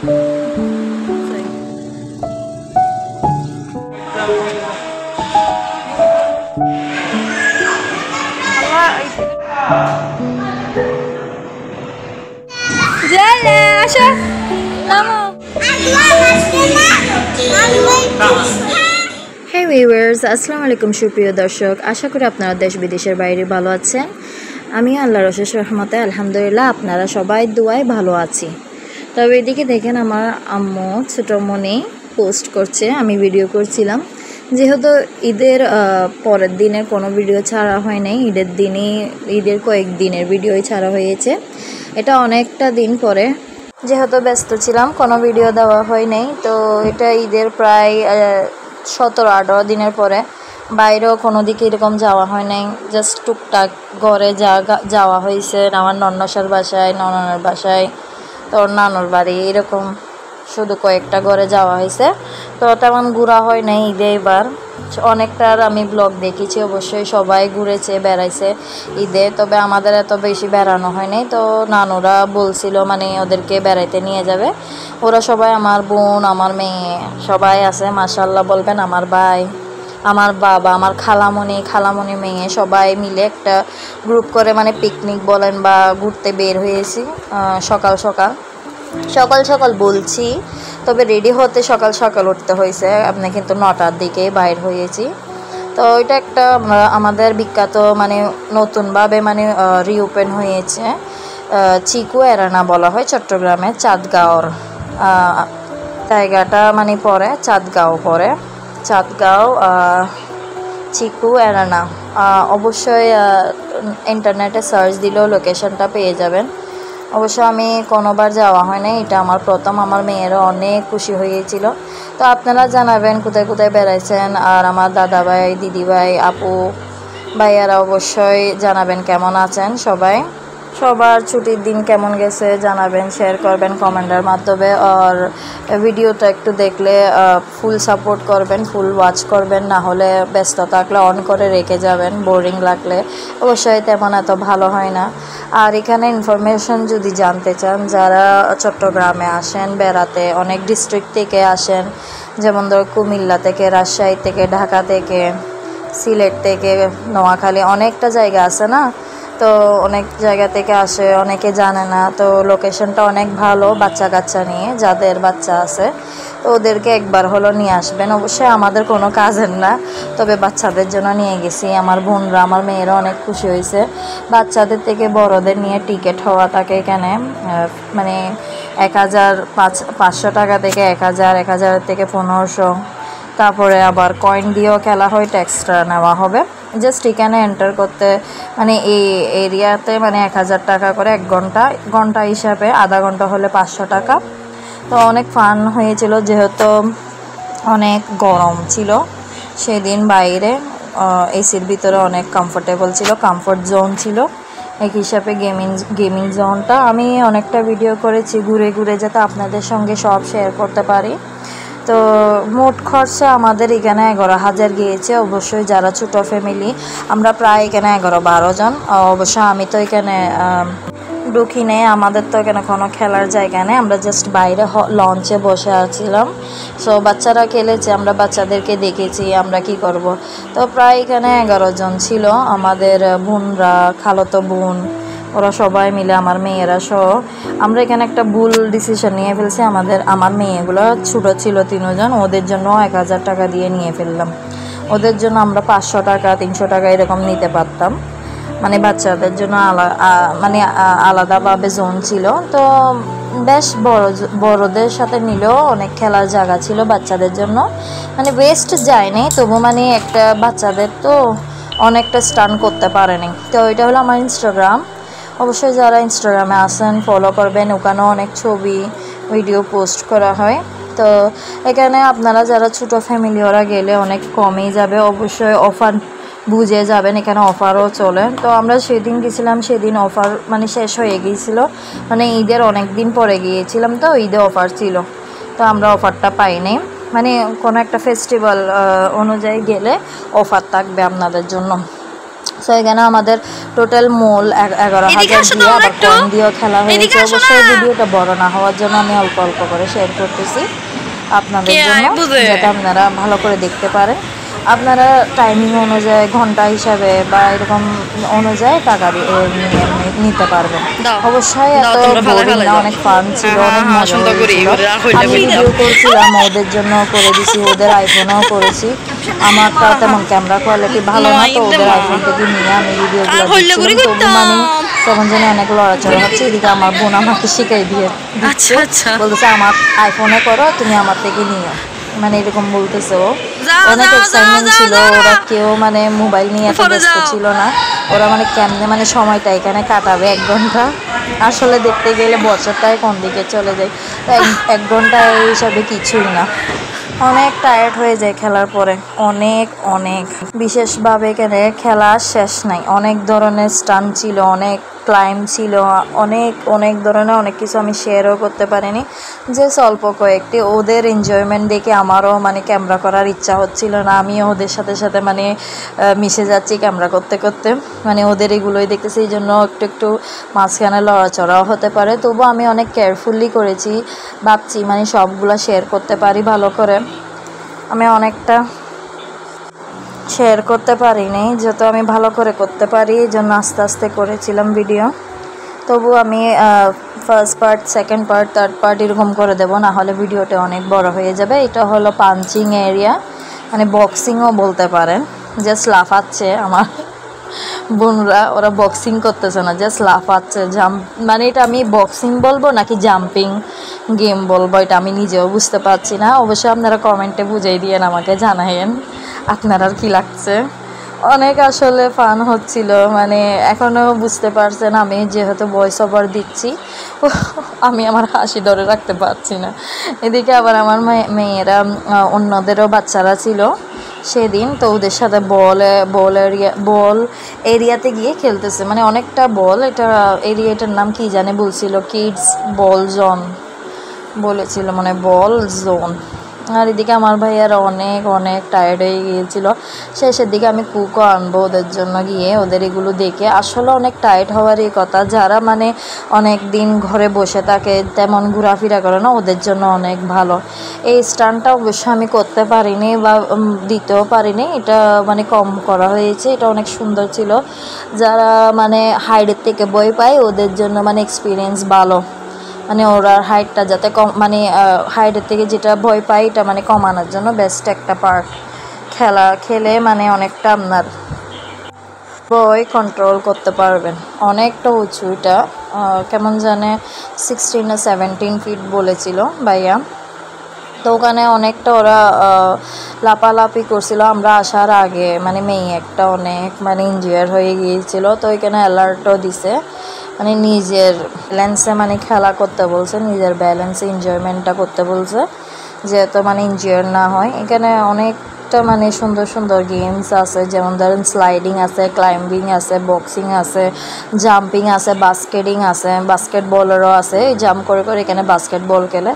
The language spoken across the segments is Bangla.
Hey viewers, আসসালামু আলাইকুম সুপ্রিয় দর্শক, আশা করি আপনারা দেশ বিদেশের বাইরে ভালো আছেন। আমি আল্লাহর অশেষ রহমতে আলহামদুলিল্লাহ আপনারা সবাই দোয়ায় ভালো আছি। তবে এদিকে দেখেন আমার আম্মু ছোটমণি পোস্ট করছে, আমি ভিডিও করছিলাম। যেহেতু ঈদের পরের দিনের কোনো ভিডিও ছাড়া হয় নাই, ঈদের কয়েকদিনের ভিডিওই ছাড়া হয়েছে। এটা অনেকটা দিন পরে, যেহেতু ব্যস্ত ছিলাম কোনো ভিডিও দেওয়া হয় নাই। তো এটা ঈদের প্রায় 17-18 দিনের পরে, বাইরেও কোনো দিকে এরকম যাওয়া হয় নাই। জাস্ট টুকটাক ঘরে যাওয়া হয়েছে, আমার নন্নসার বাসায়, নননের বাসায়, তোর নানুর বাড়ি, এরকম শুধু কয়েকটা ঘরে যাওয়া হয়েছে। তো তেমন ঘোরা হয় নাই ঈদে। এবার অনেকটার আমি ব্লগ দেখেছি, অবশ্যই সবাই ঘুরেছে বেড়াইছে ঈদে, তবে আমাদের এত বেশি বেড়ানো হয় নাই। তো নানুরা বলছিল মানে ওদেরকে বেড়াইতে নিয়ে যাবে। ওরা সবাই, আমার বোন, আমার মেয়ে সবাই আছে, মাশাআল্লাহ বলবেন। আমার ভাই, আমার বাবা, আমার খালামণি মেয়ে সবাই মিলে একটা গ্রুপ করে মানে পিকনিক বলেন বা ঘুরতে বের হয়েছি। সকাল সকাল বলছি, তবে রেডি হতে সকাল উঠতে হয়েছে। আপনি কিন্তু 9টার দিকে বাইর হয়েছি। তো এটা একটা আমাদের বিখ্যাত মানে নতুনভাবে মানে রিওপেন হয়েছে, চিকু এরানা বলা হয় চট্টগ্রামের চাঁদগাঁওর জায়গাটা মানে পরে চাঁদগাঁও চিকু এরানা। অবশ্যই ইন্টারনেটে সার্চ দিলেও লোকেশনটা পেয়ে যাবেন। অবশ্য আমি কোনোবার যাওয়া হয় না, এটা আমার প্রথম। আমার মেয়েরও অনেক খুশি হয়েছিল। তো আপনারা জানাবেন কোথায় কোথায় বেড়াইছেন, আর আমার দাদা ভাই, দিদি ভাই, আপু ভাইয়ারা অবশ্যই জানাবেন কেমন আছেন সবাই। সবার ছুটির দিন কেমন গেছে জানাবেন, শেয়ার করবেন কমেন্টের মাধ্যমে। আর ভিডিওটা একটু দেখলে ফুল সাপোর্ট করবেন, ফুল ওয়াচ করবেন, না হলে ব্যস্ত থাকলে অন করে রেখে যাবেন। বোরিং লাগলে অবশ্যই তেমন এত ভালো হয় না। আর এখানে ইনফরমেশন যদি জানতে চান, যারা চট্টগ্রামে আসেন বেড়াতে, অনেক ডিস্ট্রিক্ট থেকে আসেন, যেমন ধর কুমিল্লা থেকে, রাজশাহী থেকে, ঢাকা থেকে, সিলেট থেকে, নোয়াখালী, অনেকটা জায়গা আছে না। তো অনেক জায়গা থেকে আসে, অনেকে জানে না। তো লোকেশনটা অনেক ভালো, বাচ্চা কাচ্চা নিয়ে, যাদের বাচ্চা আছে তো ওদেরকে একবার হলো নিয়ে আসবেন। অবশ্যই আমাদের কোনো কাজের না, তবে বাচ্চাদের জন্য নিয়ে গেছি। আমার বোনরা, আমার মেয়েরা অনেক খুশি হয়েছে। বাচ্চাদের থেকে বড়দের নিয়ে টিকিট হওয়া থাকে এখানে মানে 1500 টাকা থেকে 1000 থেকে 1500। তারপরে আবার কয়েন দিয়েও খেলা হয়, এক্সট্রা নেওয়া হবে। জাস্ট এখানে এন্টার করতে মানে এই এরিয়াতে মানে 1000 টাকা করে 1 ঘন্টা হিসাবে, আধা ঘন্টা হলে 500 টাকা। তো অনেক ফান হয়েছিল, যেহেতু অনেক গরম ছিল সেদিন। বাইরে এসির ভিতরে অনেক কমফোর্টেবল ছিল, কমফোর্ট জোন ছিল এক হিসাবে। গেমিং জোনটা আমি অনেকটা ভিডিও করেছি ঘুরে যাতে আপনাদের সঙ্গে সব শেয়ার করতে পারি। তো মোট খরচা আমাদের এখানে 11,000 গিয়েছে। অবশ্যই যারা ছোটো ফ্যামিলি, আমরা প্রায় এখানে 11-12 জন। অবশ্য আমি তো এখানে ঢুকি নেই, আমাদের তো এখানে কোনো খেলার জায়গা নেই, আমরা জাস্ট বাইরে লঞ্চে বসে আছিলাম। সো বাচ্চারা খেলেছে, আমরা বাচ্চাদেরকে দেখেছি, আমরা কি করব। তো প্রায় এখানে 11 জন ছিল, আমাদের বোনরা, খালাতো বোন, ওরা সবাই মিলে, আমার মেয়েরা সহ। আমরা এখানে একটা ভুল ডিসিশন নিয়ে ফেলছি। আমার মেয়েগুলো ছোটো ছিল 3 জন, ওদের জন্য 1000 টাকা দিয়ে নিয়ে ফেললাম। ওদের জন্য আমরা 500 টাকা 300 টাকা এরকম নিতে পারতাম, মানে বাচ্চাদের জন্য মানে আলাদাভাবে জোন ছিল। তো বেশ বড়দের সাথে নিলেও অনেক খেলার জায়গা ছিল বাচ্চাদের জন্য, মানে ওয়েস্ট যায়নি, তবু মানে একটা বাচ্চাদের তো অনেকটা স্টান করতে পারেনি। তো এটা হলো আমার ইনস্টাগ্রাম। অবশ্যই যারা ইনস্টাগ্রামে আসেন ফলো করবেন, ওখানেও অনেক ছবি ভিডিও পোস্ট করা হয়। তো এখানে আপনারা যারা ছোটো ফ্যামিলি, ওরা গেলে অনেক কমেই যাবে। অবশ্যই অফার বুঝে যাবেন, এখানে অফারও চলে। তো আমরা সেদিন গেছিলাম, সেদিন অফার মানে শেষ হয়ে গিয়েছিল, মানে ঈদের অনেক দিন পরে গিয়েছিলাম, তো ঈদে অফার ছিল। তো আমরা অফারটা পাইনি, মানে কোনো একটা ফেস্টিভ্যাল অনুযায়ী গেলে অফার থাকবে আপনাদের জন্য। সো এখানে আমাদের টোটাল মূল 11,000 দিয়ে আবার কয়েন দিয়েও খেলা হয়েছে। অবশ্যই ভিডিওটা বড় না হওয়ার জন্য আমি অল্প অল্প করে শেয়ার করতেছি আপনাদের জন্য, যাতে আপনারা ভালো করে দেখতে পারেন। আপনারা টাইমিং অনুযায়ী ঘন্টা হিসাবে বা এরকম অনুযায়ী টাকা নিতে পারবেন। অবশ্যই এত বোরিং না, অনেক ফান ছিল, অনেক মজা ছিল। আমি ভিডিও করছিলাম, ওদের জন্য করে দিছি, ওদের আইফোনেও করেছি। আমারটা তেমন ক্যামেরা কোয়ালিটি ভালো না, তো ওদের আইফোন থেকে নিয়ে আমি ভিডিওগুলো দিচ্ছিলাম। তবু মানে তখন যেন অনেক লড়াচড়া হচ্ছে। এদিকে আমার বোন আমাকে শিখাই দিয়ে দিচ্ছে, বলতেছে আমার আইফোনে করো, তুমি আমার থেকে নিও, মানে এরকম বলতেছে। ও অনেক এক্সাইটমেন্ট ছিল। ওরা কেউ মানে মোবাইল নিয়ে এত ব্যস্ত ছিল না। ওরা মানে কেমনে মানে সময়টা এখানে কাটাবে 1 ঘন্টা। আসলে দেখতে গেলে বছরটায় কোন দিকে চলে যায়, 1 ঘন্টা এই হিসাবে কিছুই না। অনেক টায়ার্ড হয়ে যায় খেলার পরে, অনেক অনেক। বিশেষভাবে এখানে খেলা শেষ নাই, অনেক ধরনের স্টান ছিল, অনেক ক্লাইম ছিল, অনেক অনেক ধরনের অনেক কিছু আমি শেয়ারও করতে পারিনি, যে অল্প কয়েকটি। ওদের এনজয়মেন্ট দেখে আমারও মানে ক্যামেরা করার ইচ্ছা হচ্ছিল না। আমিও ওদের সাথে সাথে মানে মিশে যাচ্ছি ক্যামেরা করতে করতে, মানে ওদের এগুলোই দেখতেছি। এই জন্য একটু একটু মাঝখানে লড়াচড়াও হতে পারে, তবু আমি অনেক কেয়ারফুলি করেছি। ভাবছি মানে সবগুলো শেয়ার করতে পারি ভালো করে। আমি অনেকটা শেয়ার করতে পারিনি, যত আমি ভালো করে করতে পারি, এই জন্য আস্তে আস্তে করেছিলাম ভিডিও। তবু আমি first part, second part, third part এরকম করে দেবো, না হলে ভিডিওটা অনেক বড় হয়ে যাবে। এটা হলো পাঞ্চিং এরিয়া, মানে বক্সিংও বলতে পারেন। জাস্ট লাফাচ্ছে আমার বোনরা, ওরা বক্সিং করতেছে না, জাস্ট লাফাচ্ছে। মানে এটা আমি বক্সিং বলবো নাকি জাম্পিং গেম বলবো, এটা আমি নিজেও বুঝতে পারছি না। অবশ্যই আপনারা কমেন্টে বুঝিয়ে দিয়েন, আমাকে জানাইন আপনারা কি লাগছে। অনেক আসলে ফান হচ্ছিল, মানে এখনও বুঝতে পারছেন আমি যেহেতু ভয়েস ওভার দিচ্ছি, আমি আমার হাসি ধরে রাখতে পারছি না। এদিকে আবার আমার মেয়েরা, অন্যদেরও বাচ্চারা ছিল সেদিন, তো ওদের সাথে বল এরিয়াতে গিয়ে খেলতেছে, মানে অনেকটা বল। এরিয়াটার নাম কি জানে বলছিল, কিডস বল জোন বলেছিল, মানে বল জোন। আর এদিকে আমার ভাইয়ারা অনেক অনেক টায়ার্ড হয়ে গিয়েছিল। শেষের দিকে আমি কুকও আনবো ওদের জন্য গিয়ে, ওদের এগুলো দেখে আসলে অনেক টায়ার্ড হওয়ারই কথা। যারা মানে অনেক দিন ঘরে বসে থাকে, তেমন ঘোরাফেরা করে না, ওদের জন্য অনেক ভালো। এই স্টান্টটা অবশ্য আমি করতে পারিনি বা দিতেও পারিনি, এটা মানে কম করা হয়েছে। এটা অনেক সুন্দর ছিল। যারা মানে হাইটের থেকে ভয় পায়, ওদের জন্য মানে এক্সপিরিয়েন্স ভালো, মানে ওরা হাইটটা যাতে কম, মানে হাইটের থেকে যেটা ভয় পায় এটা মানে কমানোর জন্য বেস্ট একটা পার্ট। খেলে মানে অনেকটা আপনার ভয় কন্ট্রোল করতে পারবেন। অনেকটা উঁচু, এটা কেমন জানে 16 না 17 ফিট বলেছিল ভাইয়া। তো ওখানে অনেকটা ওরা লাপালাপি করছিল আমরা আসার আগে, মানে মেয়ে একটা অনেক মানে ইনজিয়ার হয়ে গিয়েছিল। তো এখানে অ্যালার্টও দিছে, মানে নিজের ব্যালেন্সে মানে খেলা করতে বলছে, নিজের ব্যালেন্সে এনজয়মেন্টটা করতে বলছে, যেহেতু মানে ইনজিয়ার না হয়। এখানে অনেকটা মানে সুন্দর সুন্দর গেমস আছে, যেমন ধরেন স্লাইডিং আছে, ক্লাইম্বিং আছে, বক্সিং আছে, জাম্পিং আছে, বাস্কেটবলেরও আছে। জাম্প করে করে এখানে বাস্কেটবল খেলে।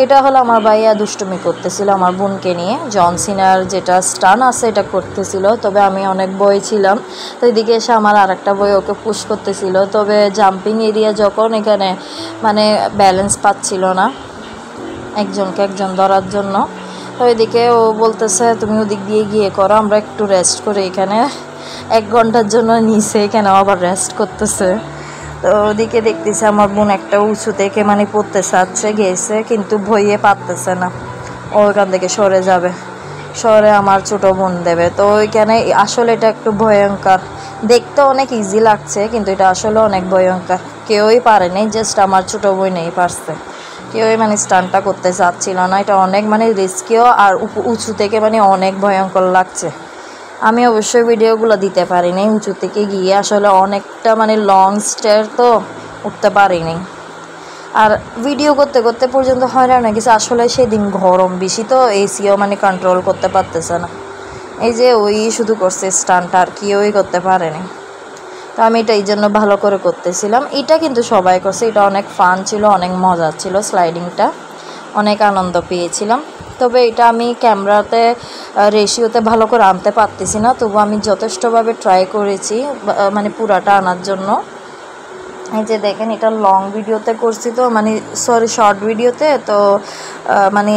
এটা হলো আমার ভাইয়া দুষ্টুমি করতেছিল আমার বোনকে নিয়ে, জন সিনার যেটা স্টান আছে এটা করতেছিল, তবে আমি অনেক ভয় ছিলাম। তো এদিকে এসে আমার আরেকটা বই ওকে পুশ করতেছিল, তবে জাম্পিং এরিয়া যখন এখানে মানে ব্যালেন্স পাচ্ছিল না একজনকে একজন ধরার জন্য। তো এদিকে ও বলতেছে তুমি ওদিক দিয়ে গিয়ে করো, আমরা একটু রেস্ট করি। এখানে 1 ঘন্টার জন্য নিচে, এখানে আবার রেস্ট করতেছে। তো ওদিকে দেখতেছে আমার বোন একটা উঁচু থেকে মানে পড়তে চাচ্ছে, গেছে, কিন্তু ভয়ে পারতেছে না, ও ওইখান থেকে সরে যাবে, সরে আমার ছোটো বোন দেবে। তো ওইখানে আসলে এটা একটু ভয়ঙ্কর, দেখতে অনেক ইজি লাগছে কিন্তু এটা আসলে অনেক ভয়ঙ্কর। কেউই পারেনি, জাস্ট আমার ছোটো বোনই পারছে। কেউই মানে স্টান্টটা করতে চাচ্ছিল না। এটা অনেক মানে রিস্কিও, আর উঁচু থেকে মানে অনেক ভয়ঙ্কর লাগছে। আমি অবশ্যই ভিডিওগুলো দিতে পারিনি উঁচু থেকে গিয়ে, আসলে অনেকটা মানে লং স্টেয়ার তো উঠতে পারিনি। আর ভিডিও করতে করতে পর্যন্ত হয়রান হয়ে গেছে। আসলে সেদিন গরম বেশি, তো এসিও মানে কন্ট্রোল করতে পারতেছে না। এই যে ওই শুধু করছে স্টান্ট, আর কেউই করতে পারেনি। তো আমি এটা এই জন্য ভালো করে করতেছিলাম। এটা কিন্তু সবাই করছে, এটা অনেক ফান ছিল, অনেক মজা ছিল, স্লাইডিংটা অনেক আনন্দ পেয়েছিলাম। তো তবে এটা আমি ক্যামেরাতে রেশিওতে ভালো করে আনতে পারতেছি না, তবু আমি যথেষ্টভাবে ট্রাই করেছি মানে পুরাটা আনার জন্য। এই যে দেখেন, এটা লং ভিডিওতে করছি তো, মানে সরি শর্ট ভিডিওতে তো মানে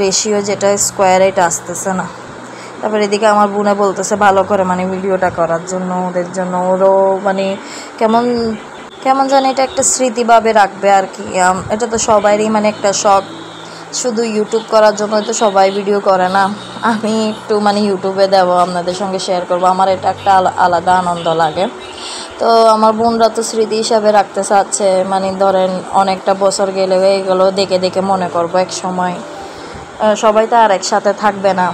রেশিও যেটা স্কোয়ার এটা আসতেছে না। তারপরে এদিকে আমার বোনে বলতেছে ভালো করে মানে ভিডিওটা করার জন্য ওদের জন্য, ওরও মানে কেমন কেমন জানি এটা একটা স্মৃতিভাবে রাখবে আর কি। এটা তো সবারই মানে একটা শখ, শুধু ইউটিউব করার জন্য তো সবাই ভিডিও করে না। আমি একটু মানে ইউটিউবে দেব, আপনাদের সঙ্গে শেয়ার করব, আমার এটা একটা আলাদা আনন্দ লাগে। তো আমার বোনরা তো স্মৃতি হিসাবে রাখতে চাচ্ছে, মানে ধরেন অনেকটা বছর গেলে এগুলো দেখে দেখে মনে করবো এক সময়। সবাই তো আর একসাথে থাকবে না,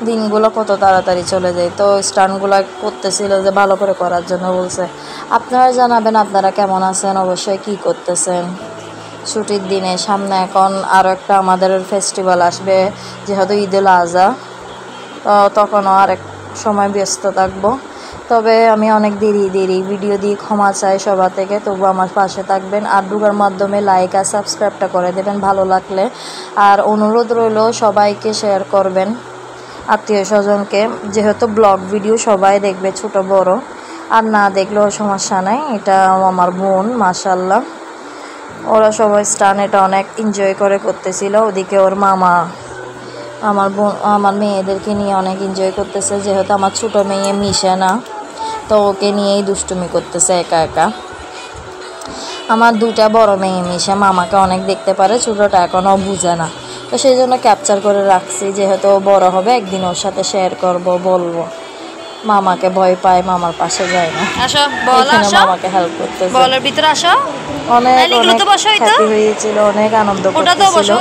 দিনগুলো কত তাড়াতাড়ি চলে যায়। তো স্টান্টগুলো করতেছিল যে ভালো করে করার জন্য বলছে। আপনারা জানাবেন আপনারা কেমন আছেন, অবশ্যই কি করতেছেন ছুটির দিনে। সামনে এখন আরও একটা আমাদের ফেস্টিভ্যাল আসবে, যেহেতু ঈদুল আজহা, তখনও আরেক সময় ব্যস্ত থাকবো। তবে আমি অনেক দেরি ভিডিও দিয়ে ক্ষমা চাই সবার থেকে, তবু আমার পাশে থাকবেন আর ডুগার মাধ্যমে লাইক আর সাবস্ক্রাইবটা করে দেবেন ভালো লাগলে। আর অনুরোধ রইল সবাইকে শেয়ার করবেন, আত্মীয় স্বজনকে, যেহেতু ব্লগ ভিডিও সবাই দেখবে ছোট বড়, আর না দেখলেও সমস্যা নাই। এটা আমার বোন, মাশাল্লাহ ওরা সবাই স্টান এটা অনেক এনজয় করে করতেছিল। ওদিকে ওর মামা আমার মেয়েদেরকে নিয়ে অনেক এনজয় করতেছে, যেহেতু আমার ছোটো মেয়ে মিশে না, তো ওকে নিয়েই দুষ্টুমি করতেছে একা একা। আমার দুইটা বড় মেয়ে মিশে মামাকে অনেক দেখতে পারে, ছোটোটা এখনও বুঝে না, তো সেই জন্য ক্যাপচার করে রাখছি, যেহেতু বড় হবে একদিন ওর সাথে শেয়ার করব, বলবো। মামাকে ভয় পায়, মামার পাশে যায় না, আসো বল, আসো মামাকে হেল্প করতেছে। বলের ভিতরে আসো, অনেক হ্যাপি হয়েছিল, অনেক আনন্দ করতেছিল।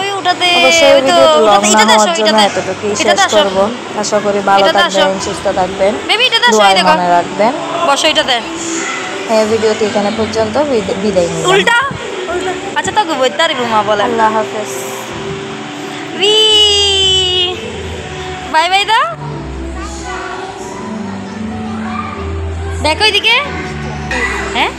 অবশ্যই ভিডিওটা লং না হওয়ার জন্য এতটুকুই শেষ করব। আশা করি ভালো থাকবেন, সুস্থ থাকবেন, দোয়ায় মনে রাখবেন। বসো এটাতে। এই ভিডিওটি এখানে পর্যন্ত, বিদায় নিলাম। উল্টা আচ্ছা তো বইতে আর রুমা বলে আল্লাহ হাফেজ, বাই বাই দা। দেখো এদিকে, হ্যাঁ